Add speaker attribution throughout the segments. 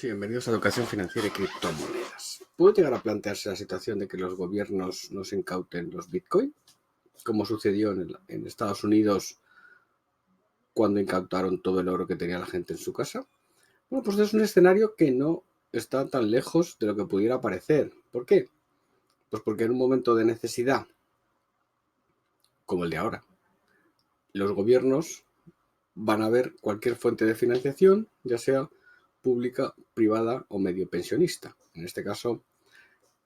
Speaker 1: Sí, bienvenidos a Educación Financiera y Criptomonedas. ¿Puede llegar a plantearse la situación de que los gobiernos nos incauten los Bitcoin? Como sucedió en Estados Unidos cuando incautaron todo el oro que tenía la gente en su casa. Bueno, pues es un escenario que no está tan lejos de lo que pudiera parecer. ¿Por qué? Pues porque en un momento de necesidad, como el de ahora, los gobiernos van a ver cualquier fuente de financiación, ya sea pública, privada o medio pensionista. En este caso,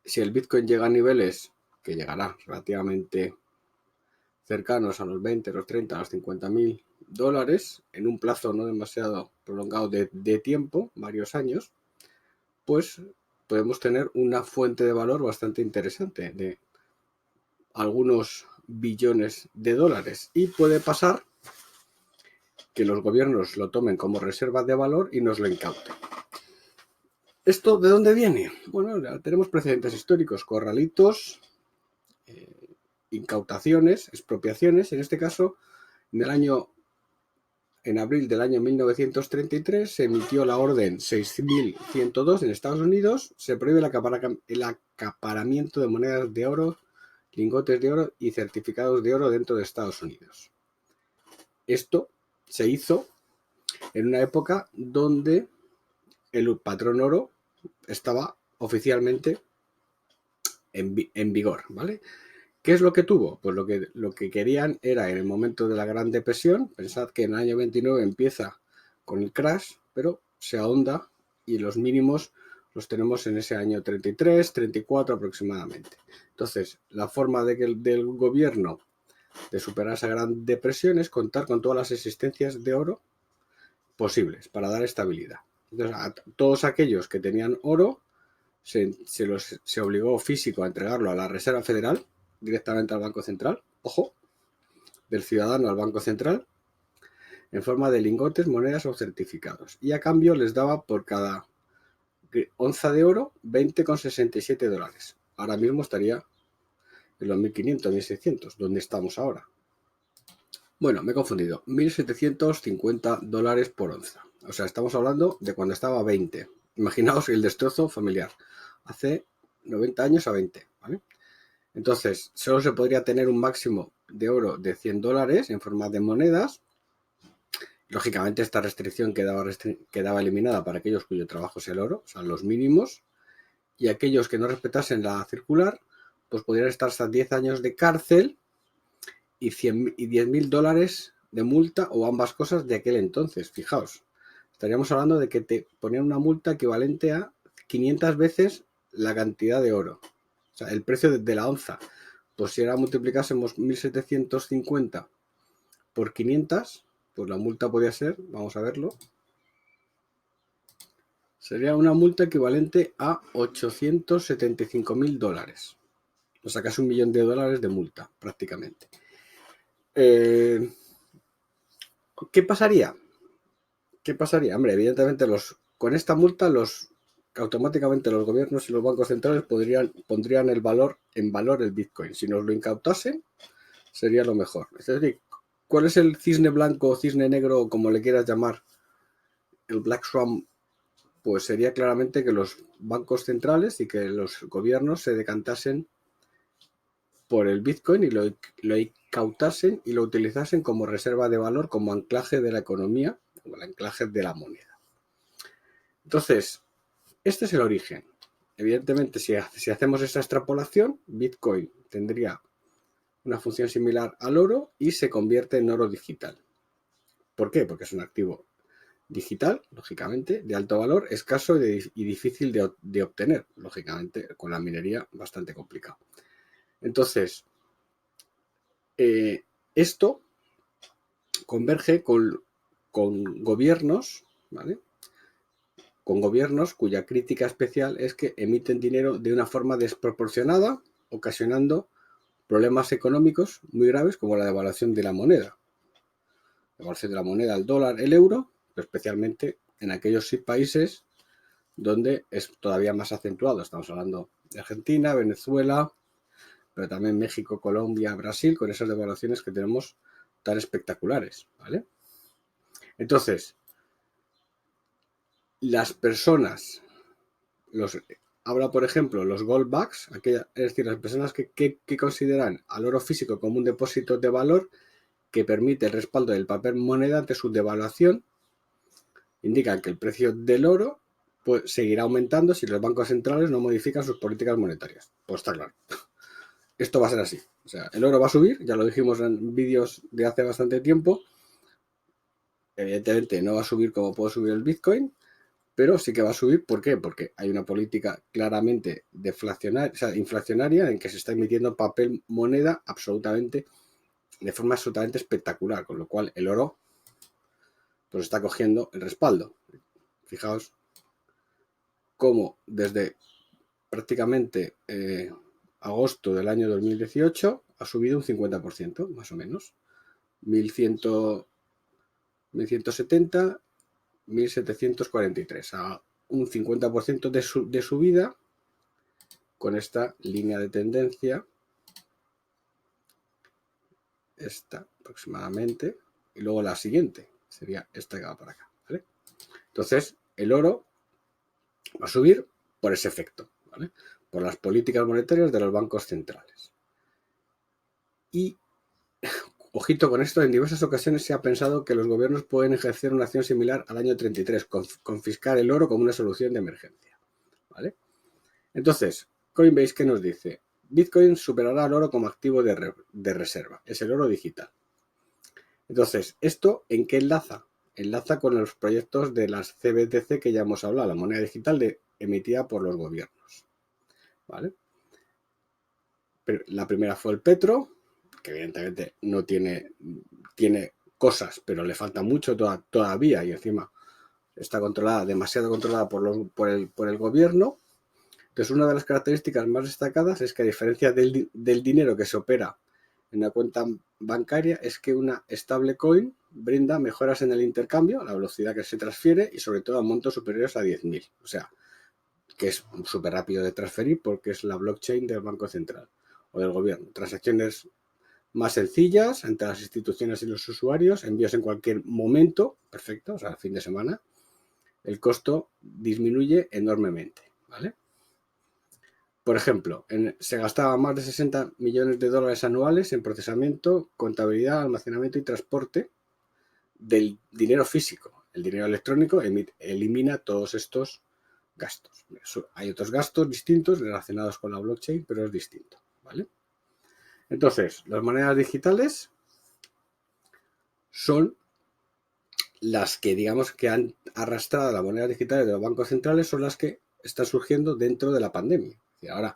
Speaker 1: si el Bitcoin llega a niveles que llegará relativamente cercanos a los 20, los 30, los 50.000 dólares en un plazo no demasiado prolongado de tiempo, varios años, pues podemos tener una fuente de valor bastante interesante de algunos billones de dólares. Y puede pasar que los gobiernos lo tomen como reserva de valor y nos lo incauten. ¿Esto de dónde viene? Bueno, ya tenemos precedentes históricos, corralitos, incautaciones, expropiaciones. En este caso, en abril del año 1933 se emitió la orden 6102 en Estados Unidos. Se prohíbe el acaparamiento de monedas de oro, lingotes de oro y certificados de oro dentro de Estados Unidos. Esto se hizo en una época donde el patrón oro estaba oficialmente en vigor, ¿vale? ¿Qué es lo que tuvo? Pues lo que querían era, en el momento de la Gran Depresión, pensad que en el año 29 empieza con el crash, pero se ahonda y los mínimos los tenemos en ese año 33, 34 aproximadamente. Entonces, la forma del gobierno de superar esa Gran Depresión es contar con todas las existencias de oro posibles para dar estabilidad. Entonces, a todos aquellos que tenían oro, se obligó físico a entregarlo a la Reserva Federal, directamente al Banco Central, ojo, del ciudadano al Banco Central, en forma de lingotes, monedas o certificados. Y a cambio les daba por cada onza de oro 20,67 dólares. Ahora mismo estaría en los 1.500, 1.600, donde estamos ahora. Bueno, me he confundido. 1.750 dólares por onza. O sea, estamos hablando de cuando estaba a 20. Imaginaos el destrozo familiar. Hace 90 años a 20, ¿vale? Entonces, solo se podría tener un máximo de oro de 100 dólares en forma de monedas. Lógicamente, esta restricción quedaba eliminada para aquellos cuyo trabajo es el oro, o sea, los mínimos, y aquellos que no respetasen la circular, pues podrían estar hasta 10 años de cárcel y 10.000 dólares de multa o ambas cosas de aquel entonces. Fijaos, estaríamos hablando de que te ponían una multa equivalente a 500 veces la cantidad de oro. O sea, el precio de la onza. Pues si ahora multiplicásemos 1.750 por 500, pues la multa podría ser, vamos a verlo, sería una multa equivalente a 875.000 dólares. O sea, casi $1.000.000 de multa, prácticamente. ¿Qué pasaría? ¿Qué pasaría? Hombre, evidentemente con esta multa automáticamente los gobiernos y los bancos centrales pondrían en valor el Bitcoin. Si nos lo incautasen, sería lo mejor. Es decir, ¿cuál es el cisne blanco o cisne negro, o como le quieras llamar, el Black Swan? Pues sería claramente que los bancos centrales y que los gobiernos se decantasen por el Bitcoin y lo incautasen y lo utilizasen como reserva de valor, como anclaje de la economía, como el anclaje de la moneda. Entonces, este es el origen. Evidentemente, si hacemos esa extrapolación, Bitcoin tendría una función similar al oro y se convierte en oro digital. ¿Por qué? Porque es un activo digital, lógicamente, de alto valor, escaso y difícil de obtener, lógicamente, con la minería bastante complicado. Entonces, esto converge con gobiernos, ¿vale? Con gobiernos cuya crítica especial es que emiten dinero de una forma desproporcionada, ocasionando problemas económicos muy graves como la devaluación de la moneda. La devaluación de la moneda, el dólar, el euro, especialmente en aquellos países donde es todavía más acentuado. Estamos hablando de Argentina, Venezuela, pero también México, Colombia, Brasil, con esas devaluaciones que tenemos tan espectaculares, ¿vale? Entonces, las personas, habla por ejemplo los gold bugs, es decir, las personas que consideran al oro físico como un depósito de valor que permite el respaldo del papel moneda ante su devaluación, indican que el precio del oro pues, seguirá aumentando si los bancos centrales no modifican sus políticas monetarias. Pues está claro. Esto va a ser así. O sea, el oro va a subir, ya lo dijimos en vídeos de hace bastante tiempo. Evidentemente no va a subir como puede subir el Bitcoin, pero sí que va a subir. ¿Por qué? Porque hay una política claramente inflacionaria en que se está emitiendo papel moneda de forma absolutamente espectacular, con lo cual el oro pues está cogiendo el respaldo. Fijaos cómo desde prácticamente agosto del año 2018 ha subido un 50%, más o menos. 1170, 1743, a un 50% de subida con esta línea de tendencia, esta aproximadamente, y luego la siguiente sería esta que va para acá, ¿vale? Entonces, el oro va a subir por ese efecto, ¿vale? Por las políticas monetarias de los bancos centrales. Y, ojito con esto, en diversas ocasiones se ha pensado que los gobiernos pueden ejercer una acción similar al año 33, confiscar el oro como una solución de emergencia, ¿vale? Entonces, Coinbase, ¿qué nos dice? Bitcoin superará al oro como activo de reserva. Es el oro digital. Entonces, ¿esto en qué enlaza? Enlaza con los proyectos de las CBDC que ya hemos hablado, la moneda digital emitida por los gobiernos, ¿vale? Pero la primera fue el Petro, que evidentemente no tiene cosas, pero le falta mucho todavía y encima está demasiado controlada por el gobierno. Entonces, una de las características más destacadas es que, a diferencia del dinero que se opera en una cuenta bancaria, es que una stablecoin brinda mejoras en el intercambio, la velocidad que se transfiere y sobre todo a montos superiores a 10.000. O sea, que es súper rápido de transferir porque es la blockchain del Banco Central o del gobierno. Transacciones más sencillas entre las instituciones y los usuarios, envíos en cualquier momento, perfecto, o sea, el fin de semana. El costo disminuye enormemente, ¿vale? Por ejemplo, se gastaba más de 60 millones de dólares anuales en procesamiento, contabilidad, almacenamiento y transporte del dinero físico. El dinero electrónico elimina todos estos gastos. Hay otros gastos distintos relacionados con la blockchain, pero es distinto, ¿vale? Entonces, las monedas digitales son las que, digamos, que han arrastrado las monedas digitales de los bancos centrales, son las que están surgiendo dentro de la pandemia. Y ahora,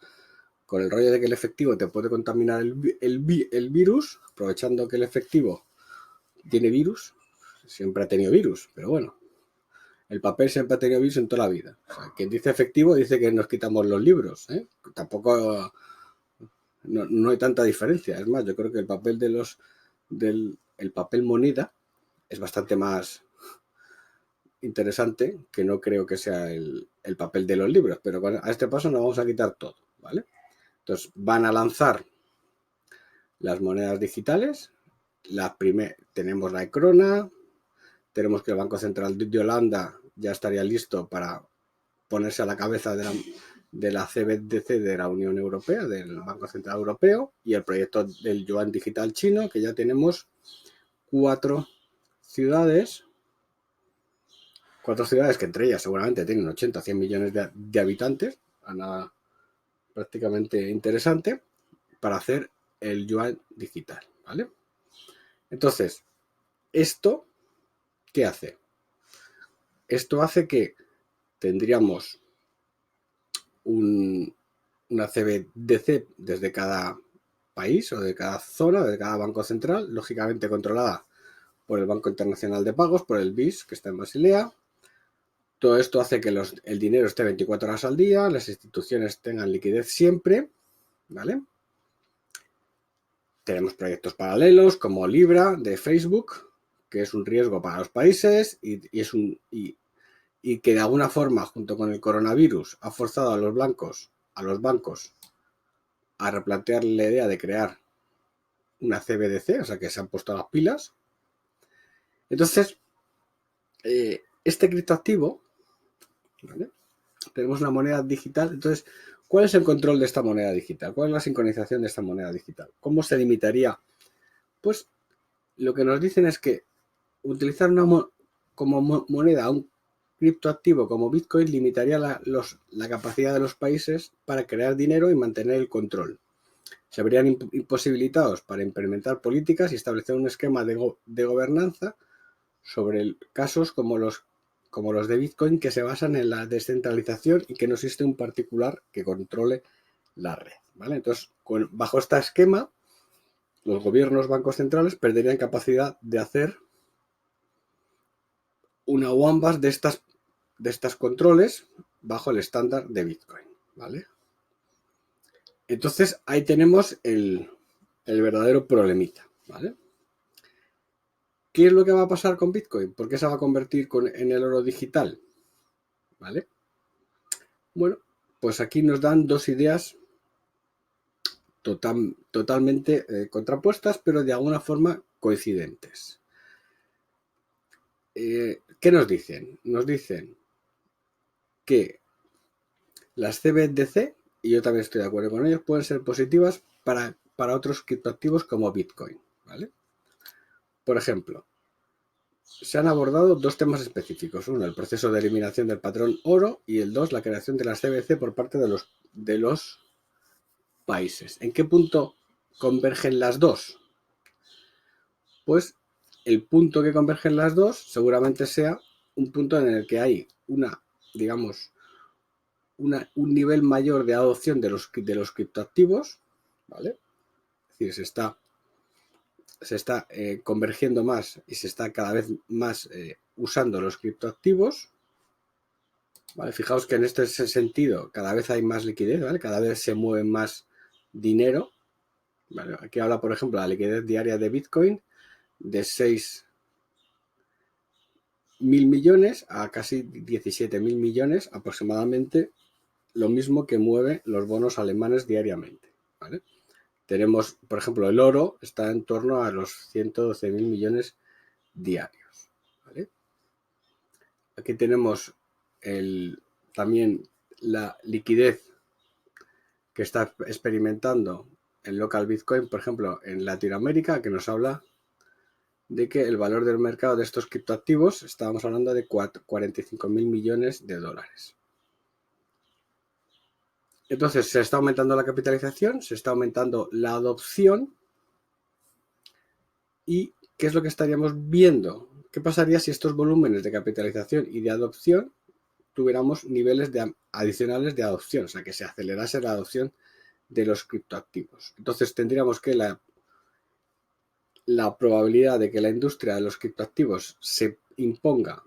Speaker 1: con el rollo de que el efectivo te puede contaminar el virus, aprovechando que el efectivo tiene virus, siempre ha tenido virus, pero bueno, el papel siempre ha tenido virus en toda la vida. O sea, quien dice efectivo dice que nos quitamos los libros, ¿eh? Tampoco, no hay tanta diferencia. Es más, yo creo que el papel el papel moneda es bastante más interesante, que no creo que sea el papel de los libros, pero a este paso nos vamos a quitar todo, ¿vale? Entonces van a lanzar las monedas digitales. Tenemos la Krona, tenemos que el Banco Central de Holanda ya estaría listo para ponerse a la cabeza de la CBDC de la Unión Europea, del Banco Central Europeo, y el proyecto del yuan digital chino, que ya tenemos 4 ciudades que entre ellas seguramente tienen 80 o 100 millones de habitantes, a nada prácticamente interesante, para hacer el yuan digital, ¿vale? Entonces, ¿esto qué hace? Esto hace que tendríamos una CBDC desde cada país o de cada zona, de cada banco central, lógicamente controlada por el Banco Internacional de Pagos, por el BIS, que está en Basilea. Todo esto hace que el dinero esté 24 horas al día, las instituciones tengan liquidez siempre, ¿vale? Tenemos proyectos paralelos como Libra de Facebook, que es un riesgo para los países y que de alguna forma, junto con el coronavirus, ha forzado a los bancos a replantear la idea de crear una CBDC, o sea que se han puesto las pilas. Entonces, este criptoactivo ¿vale? Tenemos una moneda digital. Entonces, ¿cuál es el control de esta moneda digital? ¿Cuál es la sincronización de esta moneda digital? ¿Cómo se limitaría? Pues lo que nos dicen es que utilizar como moneda un criptoactivo como Bitcoin limitaría la capacidad de los países para crear dinero y mantener el control. Se verían imposibilitados para implementar políticas y establecer un esquema de gobernanza sobre casos como los de Bitcoin, que se basan en la descentralización y que no existe un particular que controle la red, ¿vale? Entonces, bajo este esquema, los gobiernos, bancos centrales perderían capacidad de hacer una o ambas de estas controles bajo el estándar de Bitcoin, ¿vale? Entonces, ahí tenemos el verdadero problemita, ¿vale? ¿Qué es lo que va a pasar con Bitcoin? ¿Por qué se va a convertir en el oro digital? ¿Vale? Bueno, pues aquí nos dan dos ideas totalmente contrapuestas, pero de alguna forma coincidentes. ¿Qué nos dicen? Nos dicen que las CBDC, y yo también estoy de acuerdo con ellos, pueden ser positivas para otros criptoactivos como Bitcoin, ¿vale? Por ejemplo, se han abordado dos temas específicos. Uno, el proceso de eliminación del patrón oro, y el dos, la creación de las CBDC por parte de los países. ¿En qué punto convergen las dos? Pues el punto que convergen las dos seguramente sea un punto en el que hay digamos, un nivel mayor de adopción de los criptoactivos, ¿vale? Es decir, se está convergiendo más y se está cada vez más usando los criptoactivos, ¿vale? Fijaos que en este sentido cada vez hay más liquidez, ¿vale? Cada vez se mueve más dinero, ¿vale? Aquí habla, por ejemplo, la liquidez diaria de Bitcoin de 6.000 millones a casi 17.000 millones aproximadamente, lo mismo que mueve los bonos alemanes diariamente, ¿vale? Tenemos, por ejemplo, el oro está en torno a los 112.000 millones diarios, ¿vale? Aquí tenemos también la liquidez que está experimentando el local Bitcoin, por ejemplo, en Latinoamérica, que nos habla de que el valor del mercado de estos criptoactivos, estábamos hablando de 45.000 millones de dólares. Entonces, se está aumentando la capitalización, se está aumentando la adopción. ¿Y qué es lo que estaríamos viendo? ¿Qué pasaría si estos volúmenes de capitalización y de adopción tuviéramos niveles adicionales de adopción? O sea, que se acelerase la adopción de los criptoactivos. Entonces, tendríamos que la probabilidad de que la industria de los criptoactivos se imponga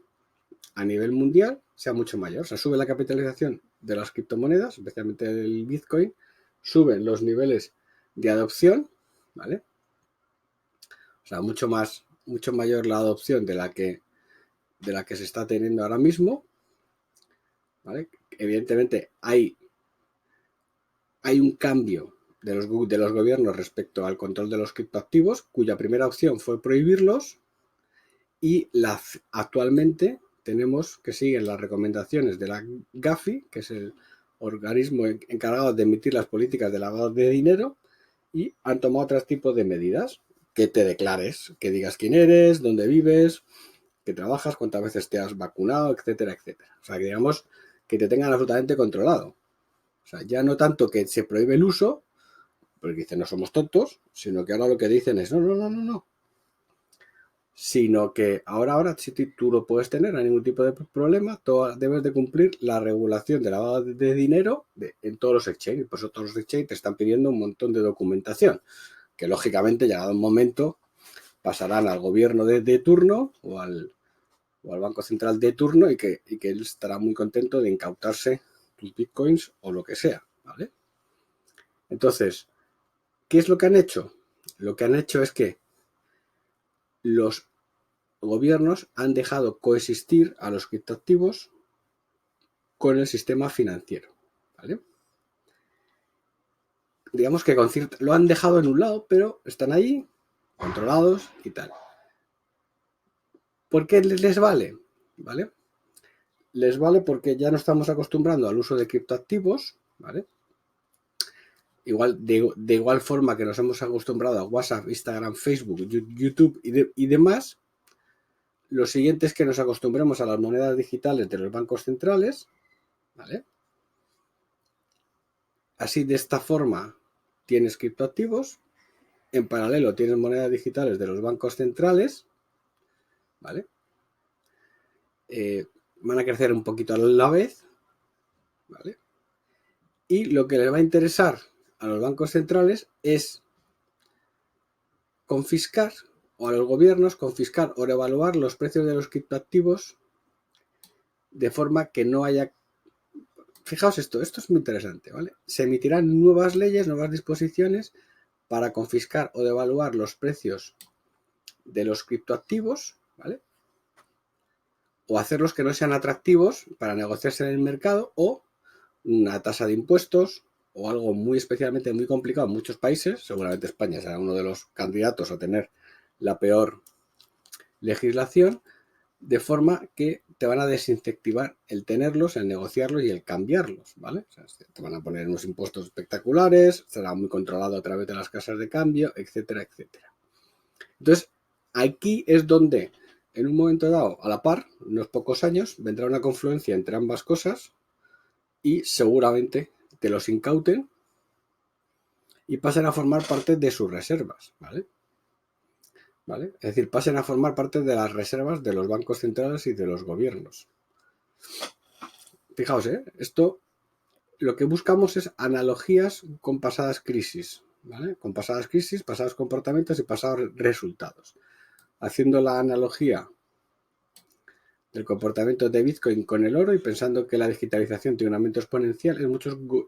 Speaker 1: a nivel mundial sea mucho mayor. O sea, sube la capitalización de las criptomonedas, especialmente el Bitcoin, suben los niveles de adopción, ¿vale? O sea, mucho mayor la adopción de la que se está teniendo ahora mismo, ¿vale? Evidentemente hay un cambio de los gobiernos respecto al control de los criptoactivos, cuya primera opción fue prohibirlos, y actualmente tenemos que siguen las recomendaciones de la Gafi, que es el organismo encargado de emitir las políticas de lavado de dinero, y han tomado otros tipos de medidas. Que te declares, que digas quién eres, dónde vives, que trabajas, cuántas veces te has vacunado, etcétera, etcétera. O sea, que digamos que te tengan absolutamente controlado. O sea, ya no tanto que se prohíbe el uso, porque dicen no somos tontos, sino que ahora lo que dicen es no. Sino que ahora si tú lo puedes tener, no hay ningún tipo de problema, debes de cumplir la regulación de lavado de dinero en todos los exchanges. Por eso todos los exchanges te están pidiendo un montón de documentación, que lógicamente llegado un momento pasarán al gobierno de turno o al Banco Central de turno, y que él estará muy contento de incautarse tus bitcoins o lo que sea, ¿vale? Entonces, ¿qué es lo que han hecho? Lo que han hecho es que los gobiernos han dejado coexistir a los criptoactivos con el sistema financiero, ¿vale? Digamos que lo han dejado en un lado, pero están ahí, controlados y tal. ¿Por qué les vale? ¿Vale? les vale porque ya no estamos acostumbrando al uso de criptoactivos, ¿vale? Igual, de igual forma que nos hemos acostumbrado a WhatsApp, Instagram, Facebook, YouTube y demás, lo siguiente es que nos acostumbremos a las monedas digitales de los bancos centrales, ¿vale? Así, de esta forma, tienes criptoactivos, en paralelo tienes monedas digitales de los bancos centrales, ¿vale? Van a crecer un poquito a la vez, ¿vale? Y lo que les va a interesar a los bancos centrales es confiscar, o a los gobiernos confiscar o revaluar los precios de los criptoactivos de forma que no haya... Fijaos esto es muy interesante, ¿vale? Se emitirán nuevas leyes, nuevas disposiciones para confiscar o devaluar los precios de los criptoactivos, ¿vale? O hacerlos que no sean atractivos para negociarse en el mercado, o una tasa de impuestos, o algo muy especialmente muy complicado en muchos países. Seguramente España será uno de los candidatos a tener la peor legislación, de forma que te van a desincentivar el tenerlos, el negociarlos y el cambiarlos, ¿vale? O sea, te van a poner unos impuestos espectaculares, será muy controlado a través de las casas de cambio, etcétera, etcétera. Entonces, aquí es donde, en un momento dado, a la par, unos pocos años, vendrá una confluencia entre ambas cosas y seguramente te los incauten y pasen a formar parte de sus reservas, ¿vale? ¿Vale? Es decir, pasen a formar parte de las reservas de los bancos centrales y de los gobiernos. Fijaos, esto lo que buscamos es analogías con pasadas crisis, ¿vale? Con pasadas crisis, pasados comportamientos y pasados resultados. Haciendo la analogía del comportamiento de Bitcoin con el oro y pensando que la digitalización tiene un aumento exponencial,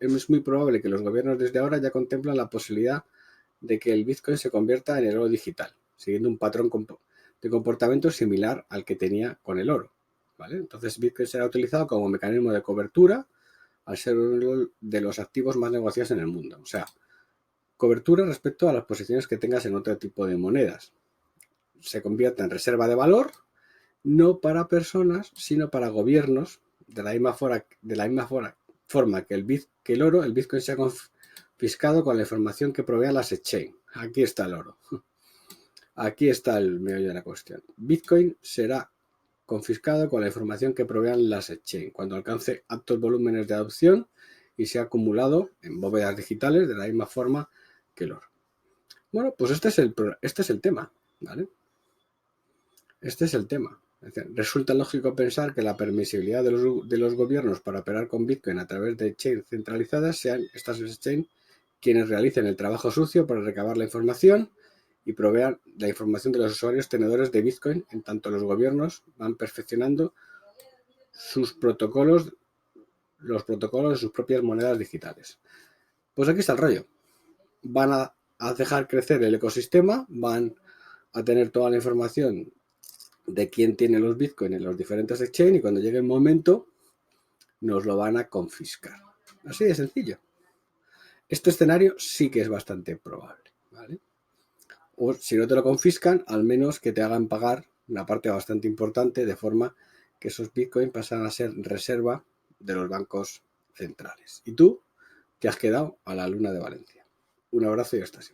Speaker 1: es muy probable que los gobiernos desde ahora ya contemplan la posibilidad de que el Bitcoin se convierta en el oro digital, siguiendo un patrón de comportamiento similar al que tenía con el oro, ¿vale? Entonces Bitcoin será utilizado como mecanismo de cobertura al ser uno de los activos más negociados en el mundo. O sea, cobertura respecto a las posiciones que tengas en otro tipo de monedas. Se convierte en reserva de valor, no para personas, sino para gobiernos, de la misma forma que el oro, el Bitcoin se ha confiscado con la información que provean las exchange. Aquí está el oro. Aquí está el meollo de la cuestión. Bitcoin será confiscado con la información que provean las exchange cuando alcance altos volúmenes de adopción y sea acumulado en bóvedas digitales de la misma forma que el oro. Bueno, pues este es el tema, ¿vale? Este es el tema. Es decir, resulta lógico pensar que la permisibilidad de los gobiernos para operar con Bitcoin a través de exchange centralizadas sean estas exchange quienes realicen el trabajo sucio para recabar la información y provean la información de los usuarios tenedores de Bitcoin, en tanto los gobiernos van perfeccionando sus protocolos, los protocolos de sus propias monedas digitales. Pues aquí está el rollo. Van a dejar crecer el ecosistema, van a tener toda la información de quién tiene los Bitcoin en los diferentes exchanges y cuando llegue el momento nos lo van a confiscar. Así de sencillo. Este escenario sí que es bastante probable, ¿vale? O si no te lo confiscan, al menos que te hagan pagar una parte bastante importante de forma que esos Bitcoin pasan a ser reserva de los bancos centrales. Y tú te has quedado a la luna de Valencia. Un abrazo y hasta siempre.